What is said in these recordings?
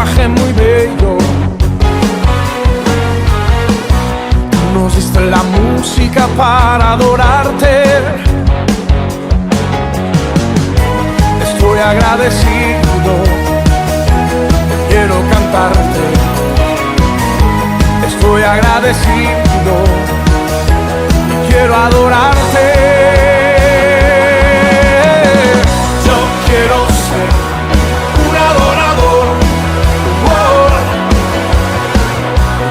lenguaje muy bello. Nos diste la música para adorarte. Estoy agradecido, quiero cantarte. Estoy agradecido, quiero adorarte. Yo quiero ser un adorador.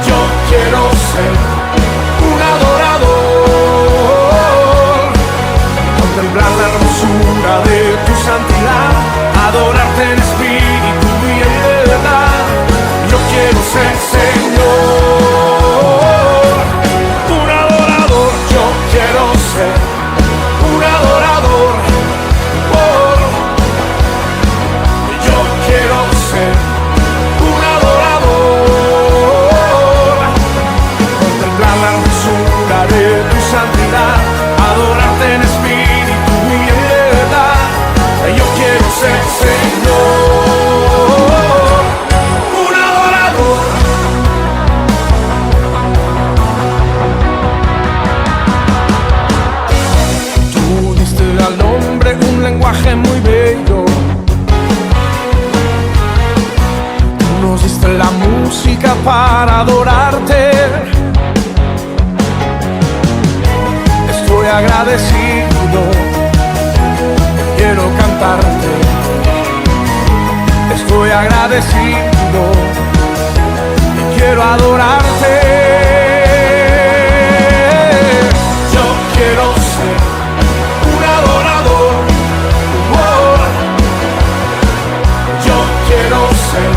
Yo quiero ser un adorador. Contemplar la hermosura de tu santidad, adorarte en espíritu y en verdad. Yo quiero ser, Señor, un adorador. Yo quiero ser un adorador. Yo quiero ser un adorador. Contemplar la hermosura de tu santidad, adorarte en espíritu y en verdad. Yo quiero ser, Señor, un adorador. Tú diste al hombre un lenguaje muy bello. Nos diste la música para adorarte. Estoy agradecido, quiero cantarte. Estoy agradecido, quiero adorarte. Yo quiero ser un adorador. Yo quiero ser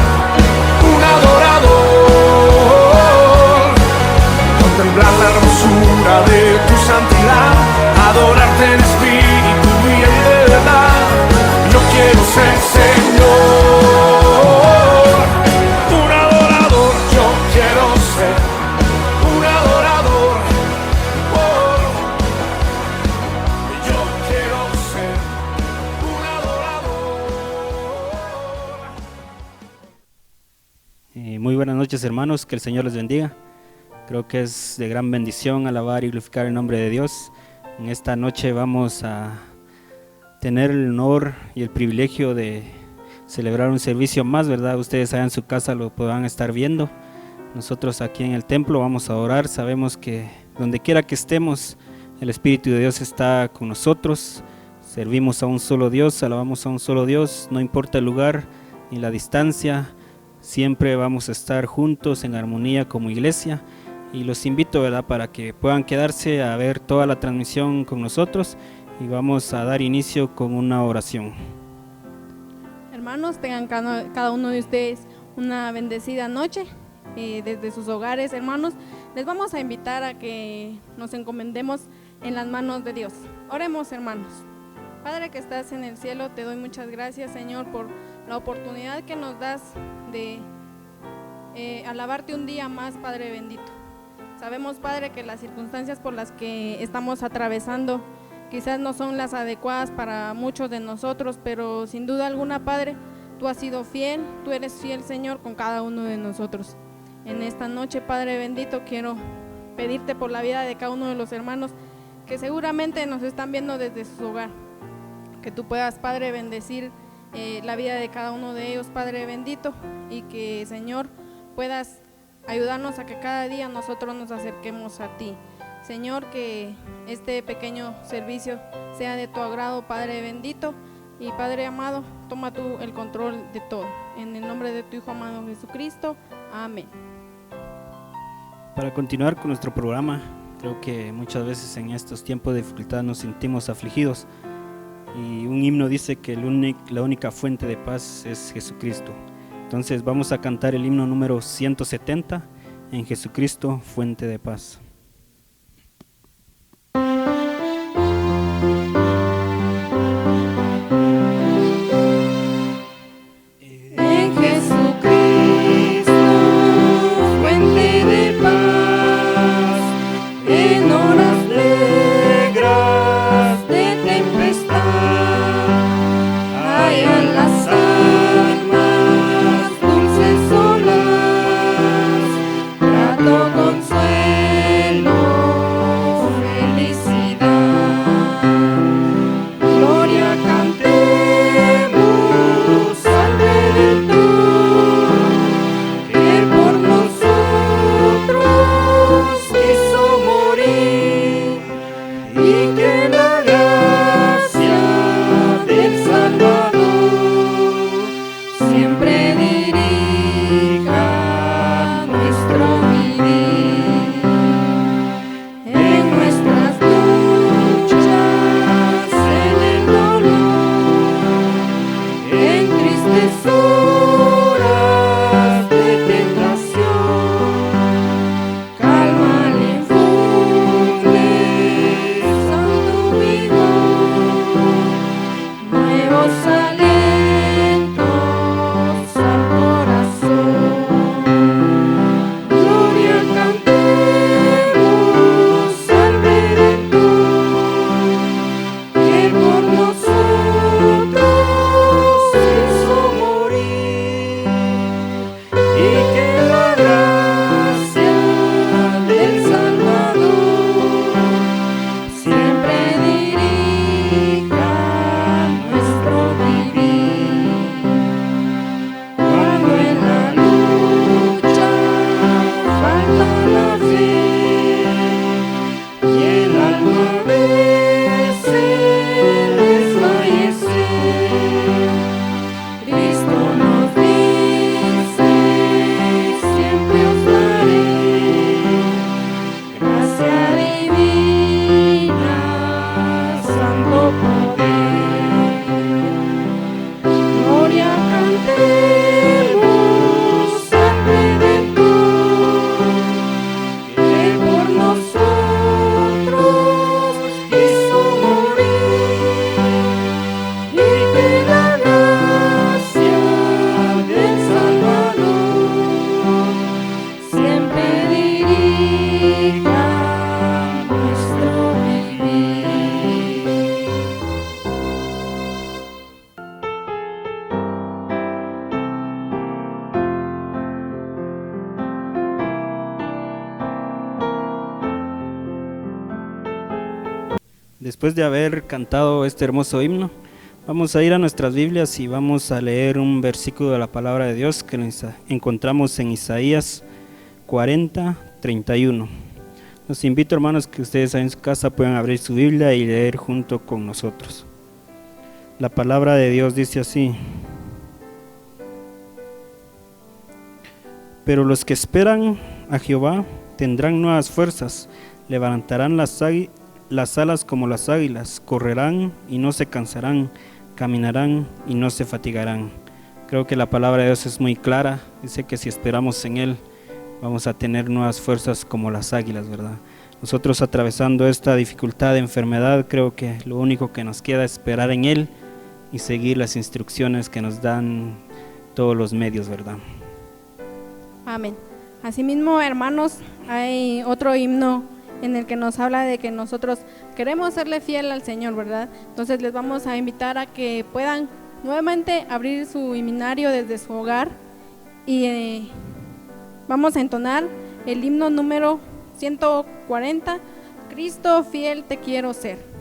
un adorador. Contemplar la hermosura de tu santidad, adorarte en espíritu y en verdad. Yo quiero ser, Señor, un adorador. Yo quiero ser un adorador. Yo quiero ser un adorador. Muy buenas noches, hermanos, que el Señor les bendiga. Creo que es de gran bendición alabar y glorificar el nombre de Dios. En esta noche vamos a tener el honor y el privilegio de celebrar un servicio más, ¿verdad? Ustedes allá en su casa lo podrán estar viendo. Nosotros aquí en el templo vamos a orar. Sabemos que donde quiera que estemos, el Espíritu de Dios está con nosotros. Servimos a un solo Dios, alabamos a un solo Dios, no importa el lugar ni la distancia. Siempre vamos a estar juntos en armonía como iglesia. Y los invito, ¿verdad?, para que puedan quedarse a ver toda la transmisión con nosotros y vamos a dar inicio con una oración. Hermanos, tengan cada uno de ustedes una bendecida noche desde sus hogares. Hermanos, les vamos a invitar a que nos encomendemos en las manos de Dios. Oremos, hermanos. Padre que estás en el cielo, te doy muchas gracias, Señor, por la oportunidad que nos das de alabarte un día más, Padre bendito. Sabemos, Padre, que las circunstancias por las que estamos atravesando quizás no son las adecuadas para muchos de nosotros, pero sin duda alguna, Padre, tú has sido fiel, tú eres fiel, Señor, con cada uno de nosotros. En esta noche, Padre bendito, quiero pedirte por la vida de cada uno de los hermanos que seguramente nos están viendo desde su hogar, que tú puedas, Padre, bendecir la vida de cada uno de ellos, Padre bendito, y que, Señor, puedas ayudarnos a que cada día nosotros nos acerquemos a ti. Señor, que este pequeño servicio sea de tu agrado, Padre bendito, y Padre amado, toma tú el control de todo. En el nombre de tu Hijo amado Jesucristo, amén. Para continuar con nuestro programa, creo que muchas veces en estos tiempos de dificultad nos sentimos afligidos y un himno dice que la única fuente de paz es Jesucristo. Entonces vamos a cantar el himno número 170, en Jesucristo, fuente de paz. Las almas dulces Después de haber cantado este hermoso himno, vamos a ir a nuestras Biblias y vamos a leer un versículo de la palabra de Dios que encontramos en Isaías 40:31. Los invito, hermanos, que ustedes ahí en su casa puedan abrir su Biblia y leer junto con nosotros. La palabra de Dios dice así: pero los que esperan a Jehová tendrán nuevas fuerzas, levantarán las alas como las águilas, correrán y no se cansarán, caminarán y no se fatigarán. Creo que la palabra de Dios es muy clara, dice que si esperamos en Él, vamos a tener nuevas fuerzas como las águilas, ¿verdad? Nosotros atravesando esta dificultad de enfermedad, creo que lo único que nos queda es esperar en Él y seguir las instrucciones que nos dan todos los medios, ¿verdad? Amén. Asimismo, hermanos, hay otro himno en el que nos habla de que nosotros queremos serle fiel al Señor, ¿verdad? Entonces les vamos a invitar a que puedan nuevamente abrir su himnario desde su hogar y vamos a entonar el himno número 140, Cristo fiel te quiero ser.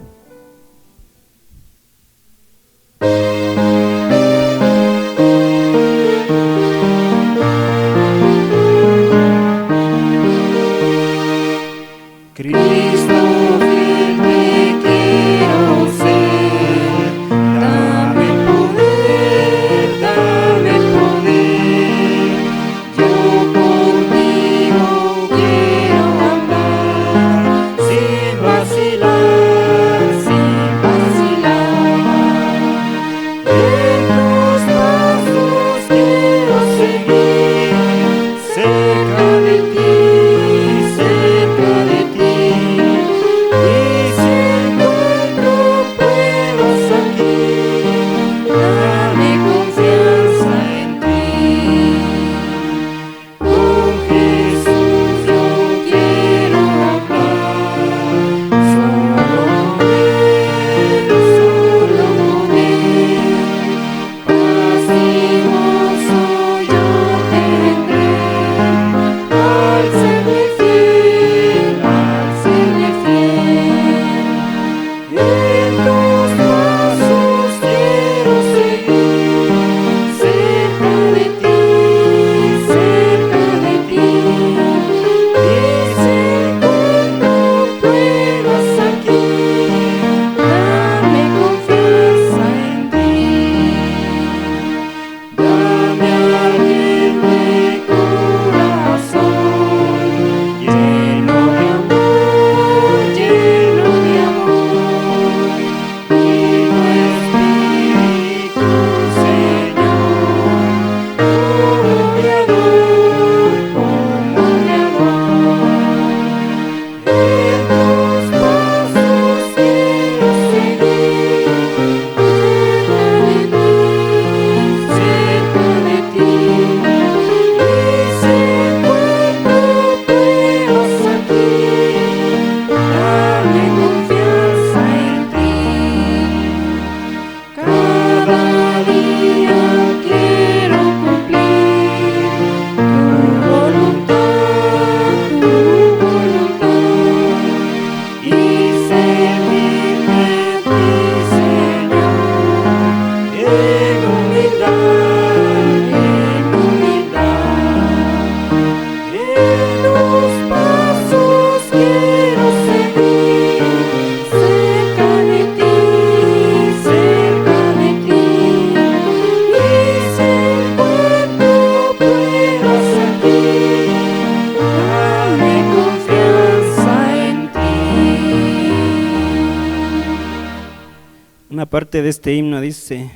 Parte de este himno dice: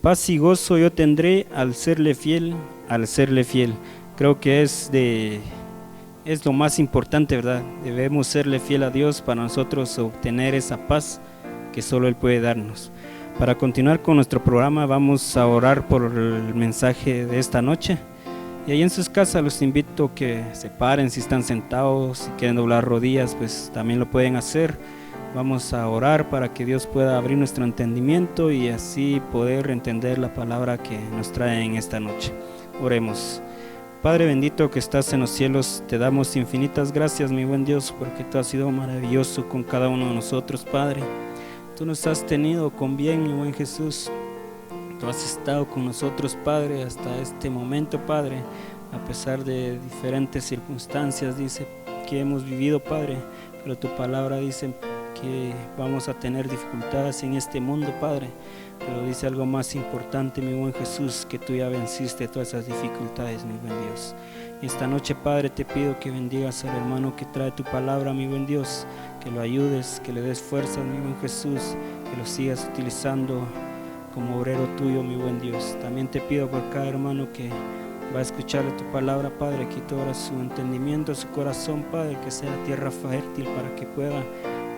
paz y gozo yo tendré al serle fiel, al serle fiel. Creo que es lo más importante, ¿verdad? Debemos serle fiel a Dios para nosotros obtener esa paz que solo Él puede darnos. Para continuar con nuestro programa, vamos a orar por el mensaje de esta noche. Y ahí en sus casas los invito a que se paren, si están sentados, si quieren doblar rodillas, pues también lo pueden hacer. Vamos a orar para que Dios pueda abrir nuestro entendimiento y así poder entender la palabra que nos trae en esta noche. Oremos. Padre bendito que estás en los cielos, te damos infinitas gracias, mi buen Dios, porque tú has sido maravilloso con cada uno de nosotros, Padre. Tú nos has tenido con bien, mi buen Jesús. Tú has estado con nosotros, Padre, hasta este momento, Padre, a pesar de diferentes circunstancias, dice, que hemos vivido, Padre, pero tu palabra dice que vamos a tener dificultades en este mundo, Padre, pero dice algo más importante, mi buen Jesús, que tú ya venciste todas esas dificultades, mi buen Dios. Y esta noche, Padre, te pido que bendigas al hermano que trae tu palabra, mi buen Dios, que lo ayudes, que le des fuerzas, mi buen Jesús, que lo sigas utilizando como obrero tuyo, mi buen Dios. También te pido por cada hermano que va a escuchar tu palabra, Padre, que tú abras su entendimiento, su corazón, Padre, que sea tierra fértil para que pueda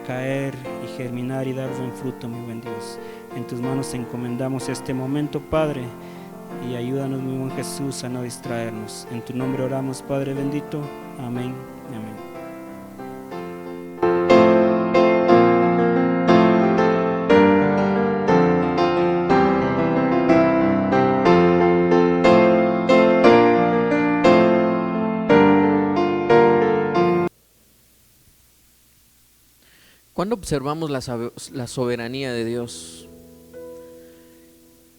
caer y germinar y dar buen fruto, mi buen Dios. En tus manos encomendamos este momento, Padre, y ayúdanos, mi buen Jesús, a no distraernos. En tu nombre oramos, Padre bendito. Amén y amén. ¿Cuándo observamos la soberanía de Dios?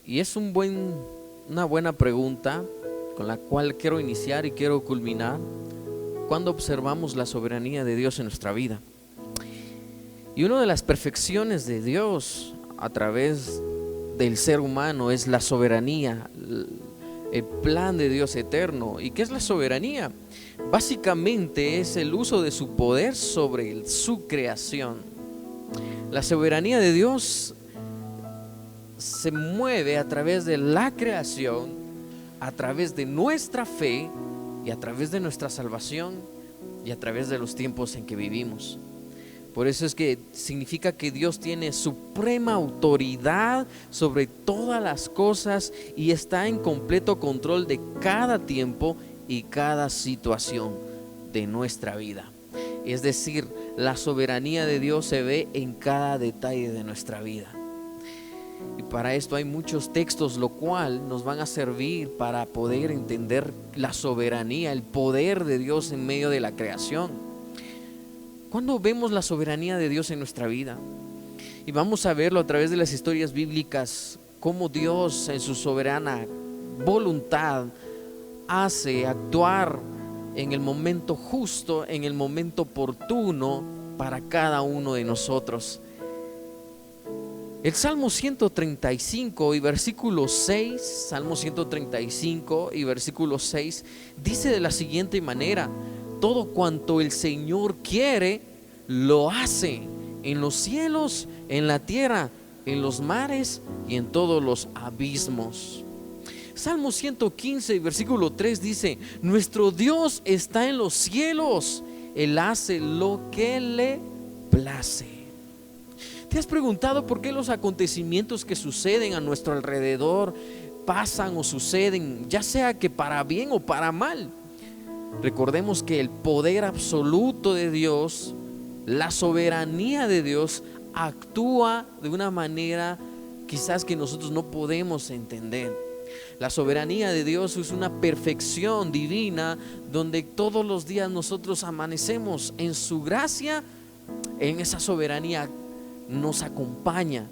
Y es una buena pregunta con la cual quiero iniciar y quiero culminar. ¿Cuándo observamos la soberanía de Dios en nuestra vida? Y una de las perfecciones de Dios a través del ser humano es la soberanía, el plan de Dios eterno. ¿Y qué es la soberanía? Básicamente es el uso de su poder sobre su creación. La soberanía de Dios se mueve a través de la creación, a través de nuestra fe y a través de nuestra salvación y a través de los tiempos en que vivimos. Por eso es que significa que Dios tiene suprema autoridad sobre todas las cosas y está en completo control de cada tiempo y cada situación de nuestra vida. Es decir, la soberanía de Dios se ve en cada detalle de nuestra vida. Y para esto hay muchos textos, lo cual nos van a servir para poder entender la soberanía, el poder de Dios en medio de la creación. ¿Cuándo vemos la soberanía de Dios en nuestra vida? Y vamos a verlo a través de las historias bíblicas, cómo Dios en su soberana voluntad hace actuar en el momento justo, en el momento oportuno para cada uno de nosotros. El Salmo 135 y versículo 6, Salmo 135 y versículo 6 dice de la siguiente manera: todo cuanto el Señor quiere, lo hace, en los cielos, en la tierra, en los mares y en todos los abismos. Salmo 115 versículo 3 dice: nuestro Dios está en los cielos, Él hace lo que le place. ¿Te has preguntado por qué los acontecimientos que suceden a nuestro alrededor pasan o suceden, ya sea que para bien o para mal? Recordemos que el poder absoluto de Dios, la soberanía de Dios, actúa de una manera quizás que nosotros no podemos entender. La soberanía de Dios es una perfección divina donde todos los días nosotros amanecemos en su gracia, en esa soberanía nos acompaña.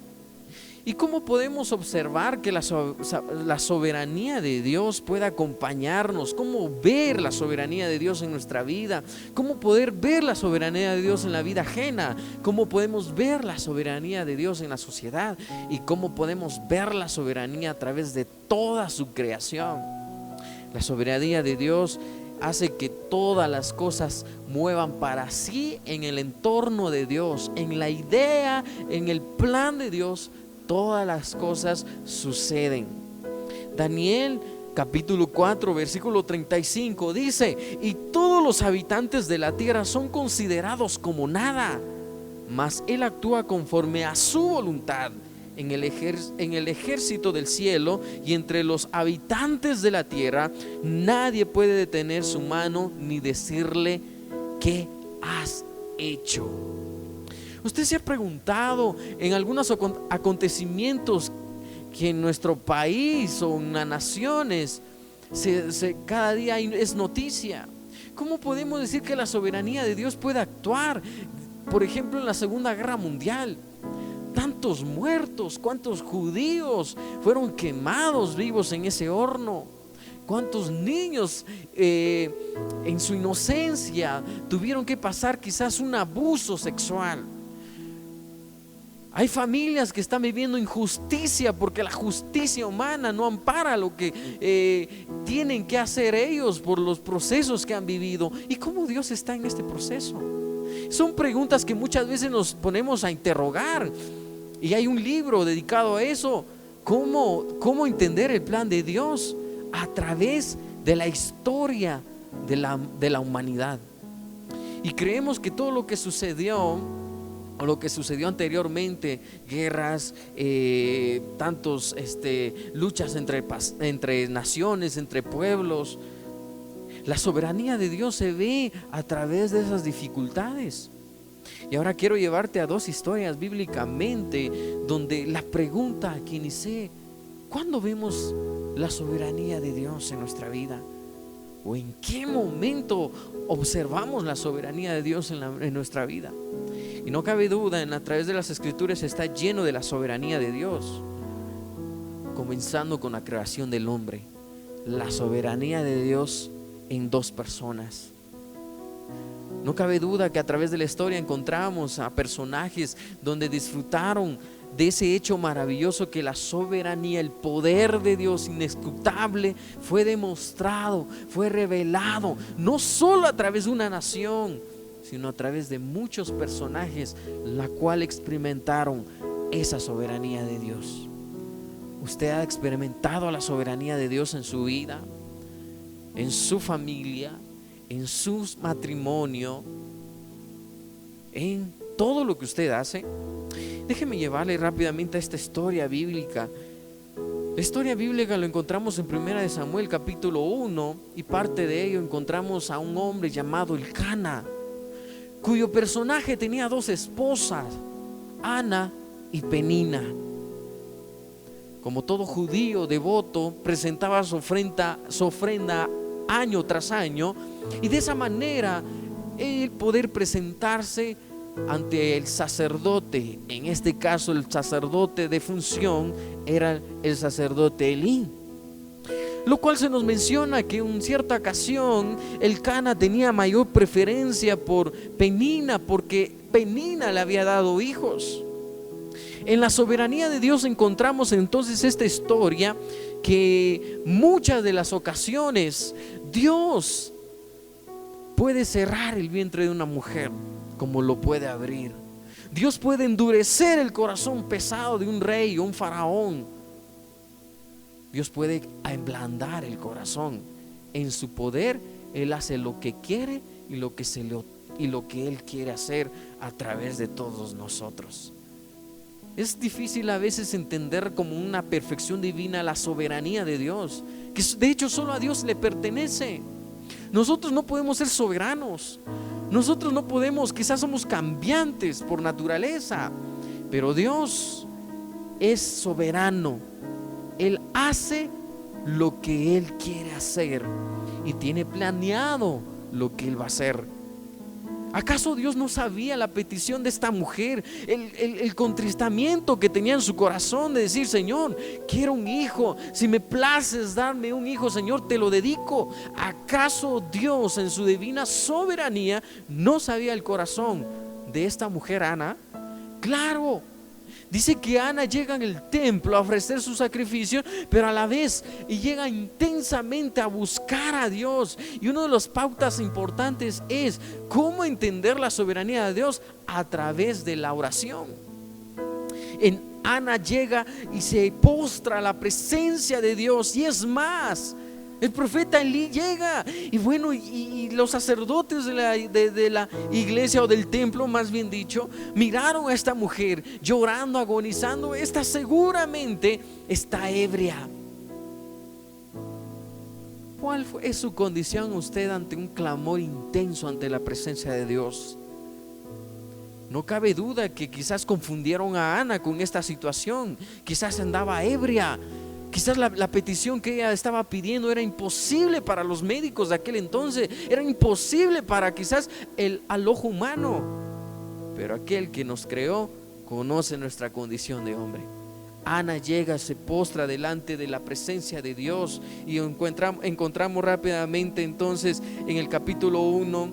¿Y cómo podemos observar que la soberanía de Dios puede acompañarnos? ¿Cómo ver la soberanía de Dios en nuestra vida? ¿Cómo poder ver la soberanía de Dios en la vida ajena? ¿Cómo podemos ver la soberanía de Dios en la sociedad? ¿Y cómo podemos ver la soberanía a través de toda su creación? La soberanía de Dios hace que todas las cosas muevan para sí en el entorno de Dios, en la idea, en el plan de Dios. Todas las cosas suceden. Daniel capítulo 4 versículo 35 dice: y todos los habitantes de la tierra son considerados como nada, mas Él actúa conforme a su voluntad en el ejército del cielo y entre los habitantes de la tierra. Nadie puede detener su mano ni decirle: ¿qué has hecho? ¿Usted se ha preguntado en algunos acontecimientos que en nuestro país o en las naciones cada día es noticia. ¿Cómo podemos decir que la soberanía de Dios puede actuar? Por ejemplo, en la Segunda Guerra Mundial, tantos muertos, cuántos judíos fueron quemados vivos en ese horno, cuántos niños en su inocencia tuvieron que pasar quizás un abuso sexual. Hay familias que están viviendo injusticia porque la justicia humana no ampara lo que tienen que hacer ellos por los procesos que han vivido. ¿Y cómo Dios está en este proceso? Son preguntas que muchas veces nos ponemos a interrogar, y hay un libro dedicado a eso, cómo entender el plan de Dios a través de la historia de la humanidad. Y creemos que todo lo que sucedió, o lo que sucedió anteriormente, guerras, tantos luchas entre naciones, entre pueblos, la soberanía de Dios se ve a través de esas dificultades. Y ahora quiero llevarte a dos historias bíblicamente donde la pregunta que inicié: ¿cuándo vemos la soberanía de Dios en nuestra vida? ¿O en qué momento observamos la soberanía de Dios en nuestra vida? Y no cabe duda, a través de las Escrituras está lleno de la soberanía de Dios, comenzando con la creación del hombre. La soberanía de Dios en dos personas. No cabe duda que a través de la historia encontramos a personajes donde disfrutaron de ese hecho maravilloso, que la soberanía, el poder de Dios inescrutable fue demostrado, fue revelado, no solo a través de una nación, sino a través de muchos personajes, la cual experimentaron esa soberanía de Dios. ¿Usted ha experimentado la soberanía de Dios en su vida, en su familia, en su matrimonio, en todo lo que usted hace? Déjeme llevarle rápidamente a esta historia bíblica. La historia bíblica lo encontramos en 1 Samuel capítulo 1, y parte de ello encontramos a un hombre llamado Elcana, cuyo personaje tenía dos esposas, Ana y Penina. Como todo judío devoto, presentaba su ofrenda año tras año, y de esa manera el poder presentarse ante el sacerdote, en este caso el sacerdote de función era el sacerdote Elí, lo cual se nos menciona que en cierta ocasión Elcana tenía mayor preferencia por Penina, porque Penina le había dado hijos. En la soberanía de Dios encontramos entonces esta historia, que muchas de las ocasiones Dios puede cerrar el vientre de una mujer como lo puede abrir. Dios puede endurecer el corazón pesado de un rey o un faraón. Dios puede ablandar el corazón. En su poder Él hace lo que quiere y lo que Él quiere hacer a través de todos nosotros. Es difícil a veces entender como una perfección divina la soberanía de Dios, que de hecho solo a Dios le pertenece. Nosotros no podemos ser soberanos, nosotros no podemos, quizás somos cambiantes por naturaleza, pero Dios es soberano. Él hace lo que Él quiere hacer y tiene planeado lo que Él va a hacer. ¿Acaso Dios no sabía la petición de esta mujer, el contristamiento que tenía en su corazón de decir: Señor, quiero un hijo, si me places darme un hijo, Señor, te lo dedico? ¿Acaso Dios en su divina soberanía no sabía el corazón de esta mujer Ana? Claro. Dice que Ana llega en el templo a ofrecer su sacrificio, pero a la vez llega intensamente a buscar a Dios. Y una de las pautas importantes es cómo entender la soberanía de Dios a través de la oración. Ana llega y se postra a la presencia de Dios, y es más, el profeta Elí llega, y bueno, y los sacerdotes de la iglesia, o del templo más bien dicho, miraron a esta mujer llorando, agonizando. Esta seguramente está ebria. ¿Cuál es su condición usted ante un clamor intenso ante la presencia de Dios? No cabe duda que quizás confundieron a Ana con esta situación. Quizás andaba ebria. Quizás la petición que ella estaba pidiendo era imposible para los médicos de aquel entonces, era imposible para quizás al ojo humano, pero aquel que nos creó conoce nuestra condición de hombre. Ana llega, se postra delante de la presencia de Dios y encontramos rápidamente entonces en el capítulo 1,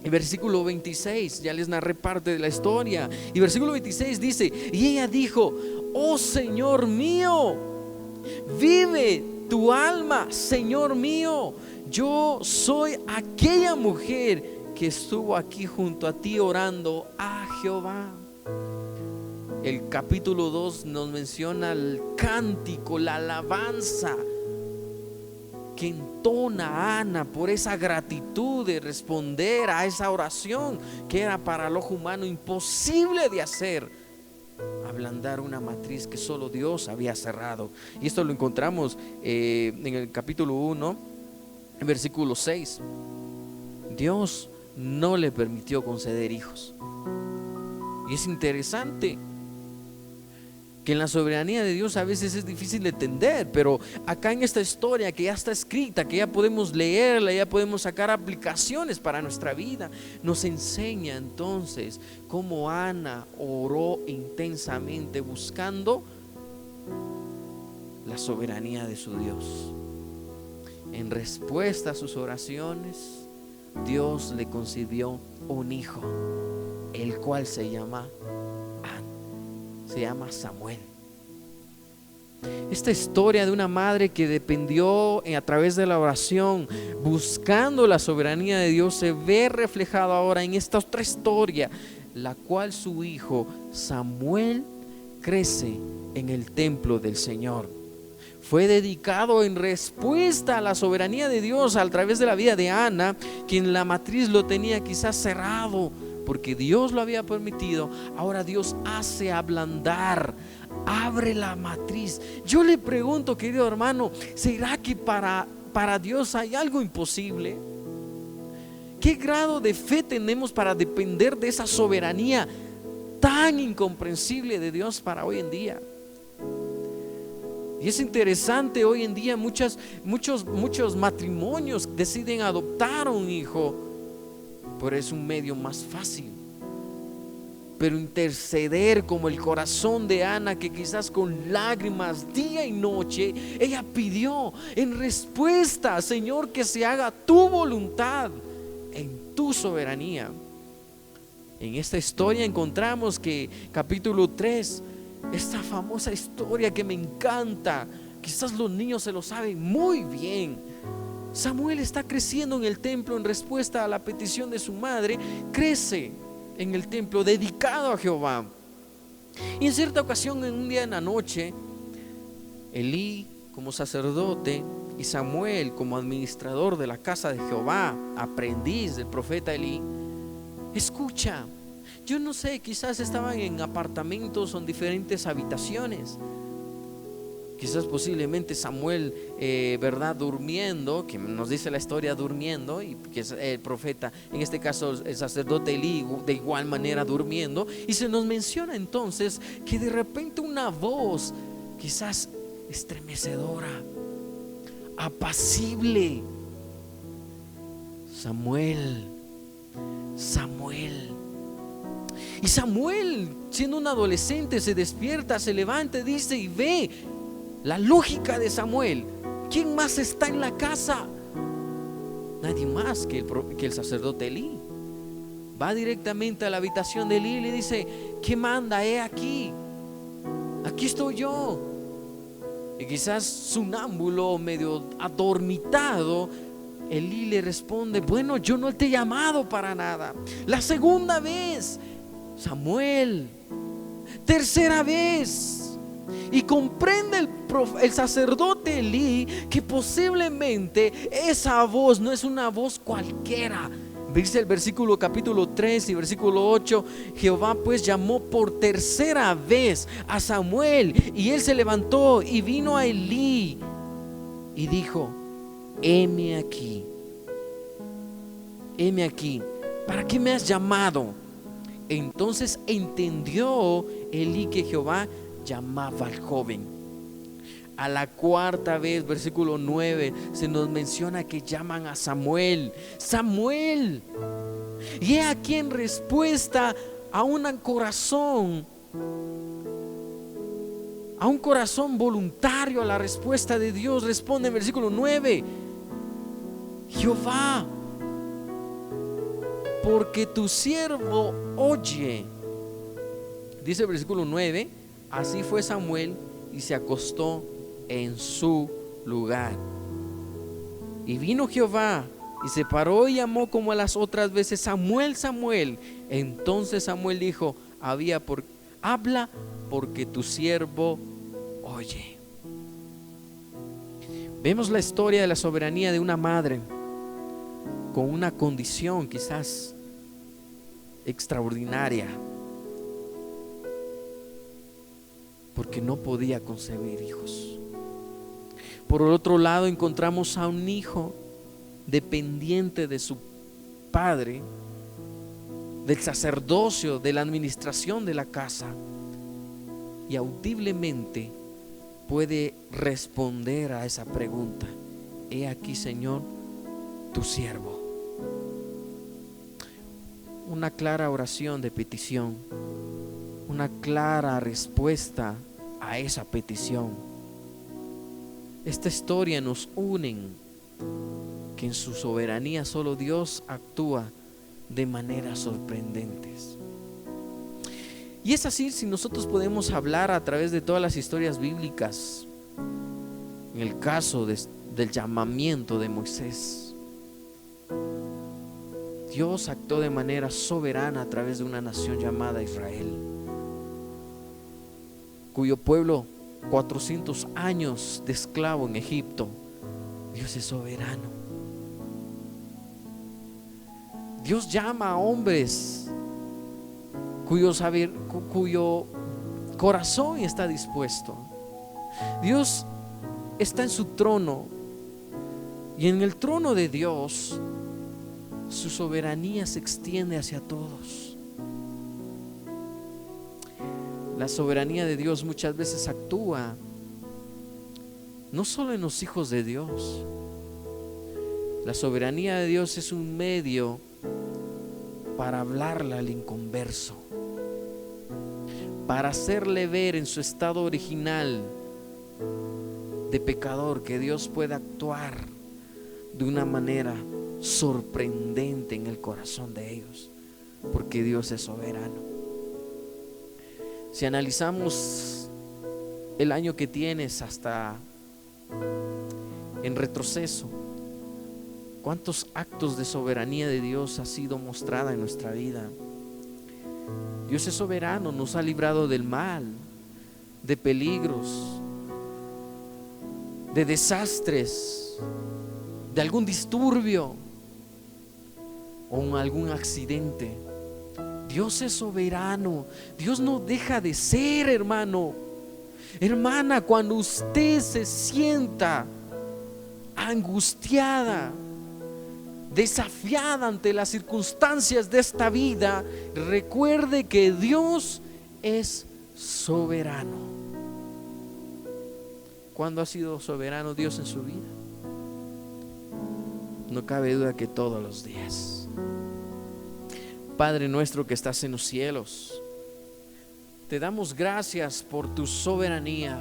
el versículo 26, ya les narré parte de la historia, y versículo 26 dice: y ella dijo: oh Señor mío, vive tu alma, Señor mío, yo soy aquella mujer que estuvo aquí junto a ti orando a Jehová. El capítulo 2 nos menciona el cántico, la alabanza que entona Ana por esa gratitud de responder a esa oración que era para el ojo humano imposible de hacer, ablandar una matriz que solo Dios había cerrado. Y esto lo encontramos en el capítulo 1, en versículo 6. Dios no le permitió conceder hijos. Y es interesante que en la soberanía de Dios a veces es difícil de entender, pero acá en esta historia que ya está escrita, que ya podemos leerla, ya podemos sacar aplicaciones para nuestra vida, nos enseña entonces cómo Ana oró intensamente buscando la soberanía de su Dios. En respuesta a sus oraciones, Dios le concedió un hijo, el cual se llama Samuel. Esta historia de una madre que dependió a través de la oración, buscando la soberanía de Dios, se ve reflejado ahora en esta otra historia, la cual su hijo Samuel crece en el templo del Señor. Fue dedicado en respuesta a la soberanía de Dios a través de la vida de Ana, quien la matriz lo tenía quizás cerrado, porque Dios lo había permitido. Ahora Dios hace ablandar, abre la matriz. Yo le pregunto, querido hermano, ¿será que para Dios hay algo imposible? ¿Qué grado de fe tenemos para depender de esa soberanía tan incomprensible de Dios para hoy en día? Y es interesante, hoy en día muchos matrimonios deciden adoptar a un hijo, pero es un medio más fácil. Pero interceder como el corazón de Ana, que quizás con lágrimas día y noche ella pidió en respuesta: Señor, que se haga tu voluntad en tu soberanía. En esta historia encontramos que capítulo 3, esta famosa historia que me encanta, quizás los niños se lo saben muy bien. Samuel está creciendo en el templo en respuesta a la petición de su madre. Crece en el templo dedicado a Jehová. Y en cierta ocasión, en un día en la noche, Elí como sacerdote y Samuel como administrador de la casa de Jehová, aprendiz del profeta Elí, escucha. Yo no sé, quizás estaban en apartamentos o en diferentes habitaciones. Quizás posiblemente Samuel, ¿verdad? Durmiendo, que nos dice la historia durmiendo, y que es el profeta, en este caso el sacerdote Elí, de igual manera durmiendo. Y se nos menciona entonces que de repente una voz, quizás estremecedora, apacible: Samuel, Samuel. Y Samuel, siendo un adolescente, se despierta, se levanta, dice y ve la lógica de Samuel. ¿Quién más está en la casa? Nadie más que el sacerdote Elí. Va directamente a la habitación de Elí y le dice: ¿qué manda? Aquí estoy yo. Y quizás sonámbulo, medio adormitado, Elí le responde: bueno, yo no te he llamado para nada. La segunda vez: Samuel. Tercera vez. Y comprende el sacerdote Elí que posiblemente esa voz no es una voz cualquiera. Dice el versículo capítulo 3 y versículo 8: Jehová pues llamó por tercera vez a Samuel, y él se levantó y vino a Elí y dijo: heme aquí, ¿para qué me has llamado? Entonces entendió Elí que Jehová llamaba al joven. A la cuarta vez, versículo 9, se nos menciona que llaman a Samuel. Samuel. Y he aquí en respuesta a un corazón voluntario a la respuesta de Dios, responde en versículo 9: Jehová, porque tu siervo oye. Dice el versículo 9: así fue Samuel y se acostó en su lugar. Y vino Jehová y se paró y llamó como a las otras veces: Samuel, Samuel. Entonces Samuel dijo: habla, porque tu siervo oye. Vemos la historia de la soberanía de una madre con una condición quizás extraordinaria, porque no podía concebir hijos. Por otro lado, encontramos a un hijo dependiente de su padre, del sacerdocio, de la administración de la casa, y audiblemente puede responder a esa pregunta: he aquí, Señor, tu siervo. Una clara oración de petición, una clara respuesta a esa petición. Esta historia nos une que en su soberanía solo Dios actúa de maneras sorprendentes. Y es así si nosotros podemos hablar a través de todas las historias bíblicas. En el caso del llamamiento de Moisés, Dios actuó de manera soberana a través de una nación llamada Israel, cuyo pueblo, 400 años de esclavo en Egipto. Dios es soberano. Dios llama a hombres cuyo corazón está dispuesto. Dios está en su trono, y en el trono de Dios su soberanía se extiende hacia todos. La soberanía de Dios muchas veces actúa no solo en los hijos de Dios. La soberanía de Dios es un medio para hablarle al inconverso, para hacerle ver en su estado original de pecador que Dios puede actuar de una manera sorprendente en el corazón de ellos, porque Dios es soberano. Si analizamos el año que tienes hasta en retroceso, ¿cuántos actos de soberanía de Dios ha sido mostrada en nuestra vida? Dios es soberano, nos ha librado del mal, de peligros, de desastres, de algún disturbio o algún accidente. Dios es soberano. Dios no deja de ser, hermano. Hermana, cuando usted se sienta angustiada, desafiada ante las circunstancias de esta vida, recuerde que Dios es soberano. ¿Cuándo ha sido soberano Dios en su vida? No cabe duda que todos los días. Padre nuestro que estás en los cielos, te damos gracias por tu soberanía.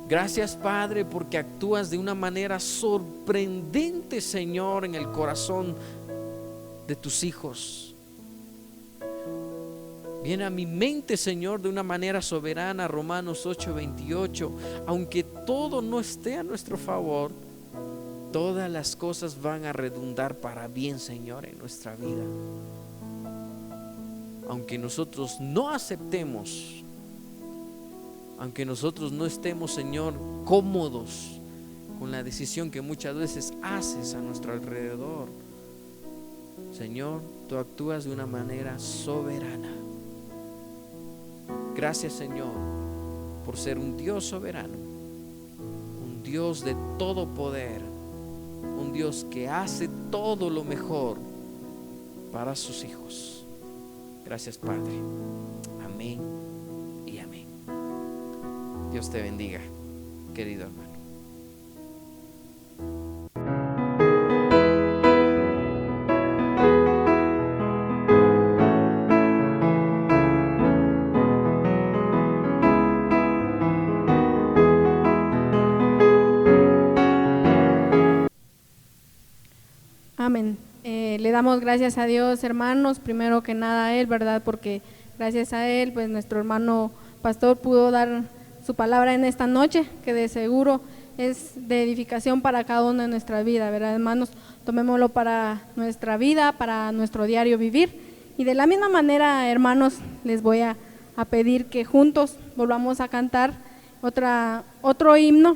Gracias, Padre, porque actúas de una manera sorprendente, Señor, en el corazón de tus hijos. Viene a mi mente, Señor, de una manera soberana Romanos 8:28. Aunque todo no esté a nuestro favor, todas las cosas van a redundar para bien, Señor, en nuestra vida. Aunque nosotros no aceptemos, aunque nosotros no estemos, Señor, cómodos con la decisión que muchas veces haces a nuestro alrededor, Señor, tú actúas de una manera soberana. Gracias, Señor, por ser un Dios soberano, un Dios de todo poder, un Dios que hace todo lo mejor para sus hijos. Gracias, Padre. Amén y amén. Dios te bendiga, querido hermano. Amén. Le damos gracias a Dios, hermanos, primero que nada a Él, ¿verdad? Porque gracias a Él, pues nuestro hermano pastor pudo dar su palabra en esta noche, que de seguro es de edificación para cada uno de nuestra vida, ¿verdad, hermanos? Tomémoslo para nuestra vida, para nuestro diario vivir. Y de la misma manera, hermanos, les voy a pedir que juntos volvamos a cantar otro himno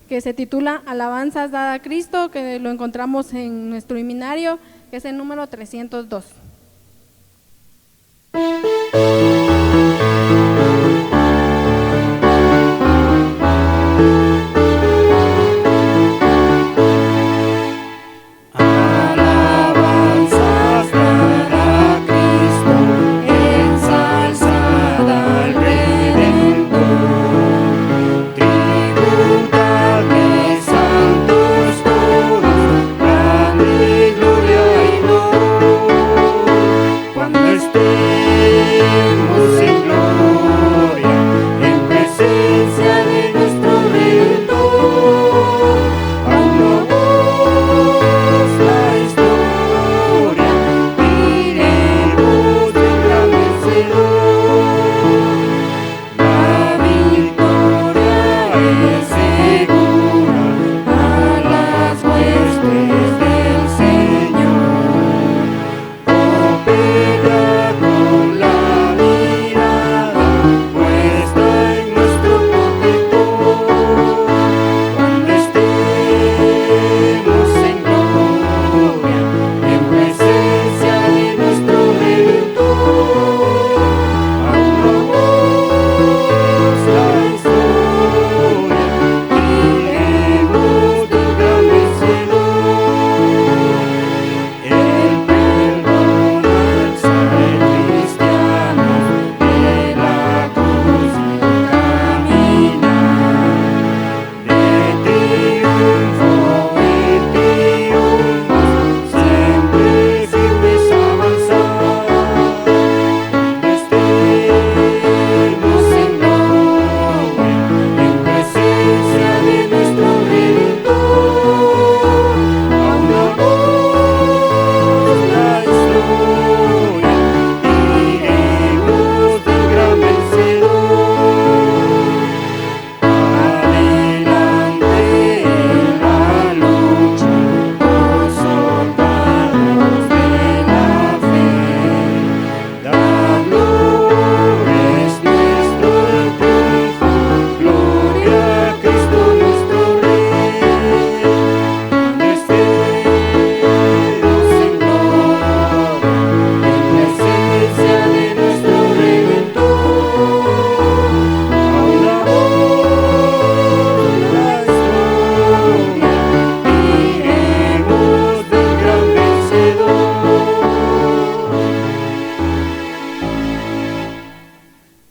que se titula Alabanzas dadas a Cristo, que lo encontramos en nuestro himnario, que es el número 302.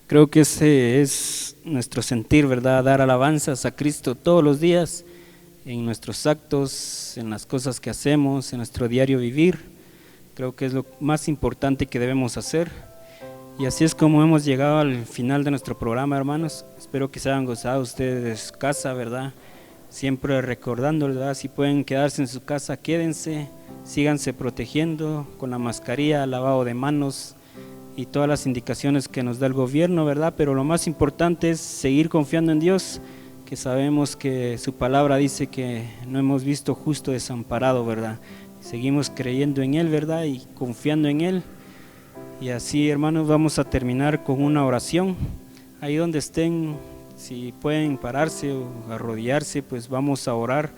Creo que ese es nuestro sentir, ¿verdad? Dar alabanzas a Cristo todos los días, en nuestros actos, en las cosas que hacemos, en nuestro diario vivir. Creo que es lo más importante que debemos hacer. Y así es como hemos llegado al final de nuestro programa, hermanos. Espero que se hayan gozado ustedes de su casa, ¿verdad? Siempre recordando, ¿verdad? Si pueden quedarse en su casa, quédense, síganse protegiendo con la mascarilla, lavado de manos y todas las indicaciones que nos da el gobierno, ¿verdad? Pero lo más importante es seguir confiando en Dios, que sabemos que su palabra dice que no hemos visto justo desamparado, ¿verdad? Seguimos creyendo en Él, ¿verdad? Y confiando en Él. Y así, hermanos, vamos a terminar con una oración. Ahí donde estén, si pueden pararse o arrodillarse, pues vamos a orar.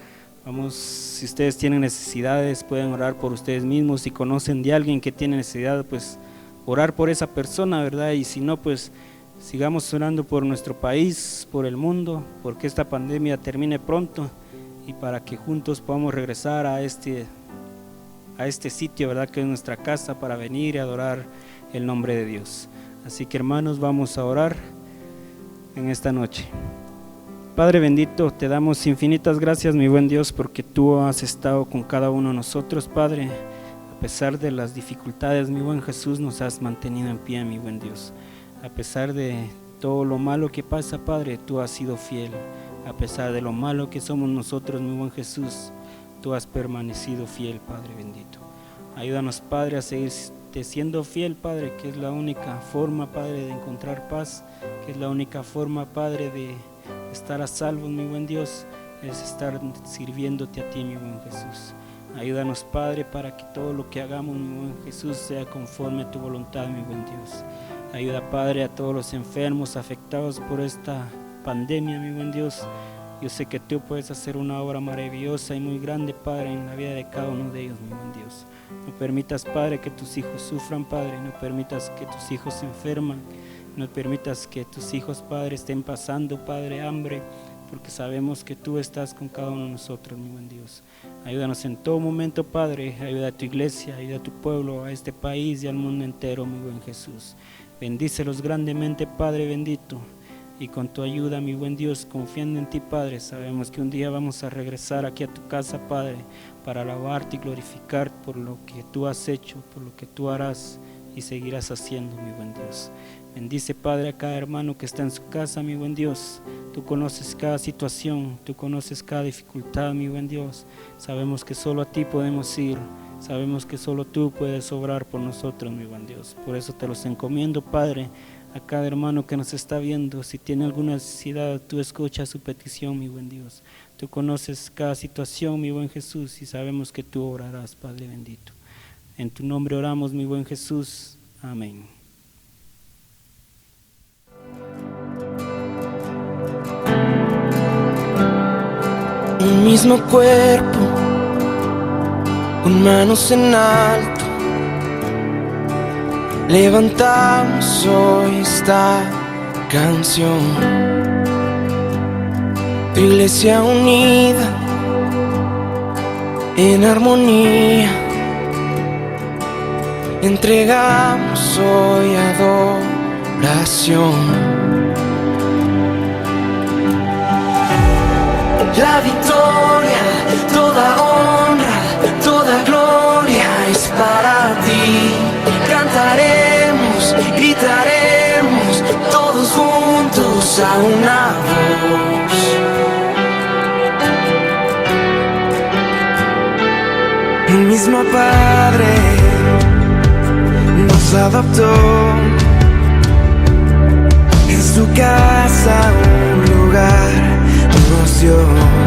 Si ustedes tienen necesidades, pueden orar por ustedes mismos. Si conocen de alguien que tiene necesidad, pues orar por esa persona, ¿verdad? Y si no, pues sigamos orando por nuestro país, por el mundo, porque esta pandemia termine pronto y para que juntos podamos regresar a este sitio, ¿verdad? Que es nuestra casa, para venir y adorar el nombre de Dios. Así que, hermanos, vamos a orar. en esta noche. Padre bendito, te damos infinitas gracias, mi buen Dios, porque tú has estado con cada uno de nosotros, Padre. A pesar de las dificultades, mi buen Jesús, nos has mantenido en pie, mi buen Dios. A pesar de todo lo malo que pasa, Padre, tú has sido fiel. A pesar de lo malo que somos nosotros, mi buen Jesús, tú has permanecido fiel, Padre bendito. Ayúdanos, Padre, a seguir siendo fiel, Padre, que es la única forma, Padre, de encontrar paz, que es la única forma, Padre, de estar a salvo, mi buen Dios, es estar sirviéndote a ti, mi buen Jesús. Ayúdanos, Padre, para que todo lo que hagamos, mi buen Jesús, sea conforme a tu voluntad, mi buen Dios. Ayuda, Padre, a todos los enfermos afectados por esta pandemia, mi buen Dios. Yo sé que tú puedes hacer una obra maravillosa y muy grande, Padre, en la vida de cada uno de ellos, mi buen Dios. No permitas, Padre, que tus hijos sufran, Padre. No permitas que tus hijos se enferman. No permitas que tus hijos, Padre, estén pasando, Padre, hambre, porque sabemos que tú estás con cada uno de nosotros, mi buen Dios. Ayúdanos en todo momento, Padre. Ayuda a tu iglesia, ayuda a tu pueblo, a este país y al mundo entero, mi buen Jesús. Bendícelos grandemente, Padre bendito. Y con tu ayuda, mi buen Dios, confiando en ti, Padre, sabemos que un día vamos a regresar aquí a tu casa, Padre, para alabarte y glorificar por lo que tú has hecho, por lo que tú harás y seguirás haciendo, mi buen Dios. Bendice, Padre, a cada hermano que está en su casa, mi buen Dios. Tú conoces cada situación, tú conoces cada dificultad, mi buen Dios. Sabemos que solo a ti podemos ir, sabemos que solo tú puedes obrar por nosotros, mi buen Dios. Por eso te los encomiendo, Padre, a cada hermano que nos está viendo. Si tiene alguna necesidad, tú escuchas su petición, mi buen Dios. Tú conoces cada situación, mi buen Jesús, y sabemos que tú obrarás, Padre bendito. En tu nombre oramos, mi buen Jesús. Amén. Un mismo cuerpo, con manos en alto, levantamos hoy esta canción. Tu iglesia unida, en armonía, entregamos hoy adoración. La victoria, toda honra, toda gloria es para ti. Cantaremos, gritaremos, todos juntos a una voz. El mismo Padre nos adoptó. En su casa un lugar nos dio.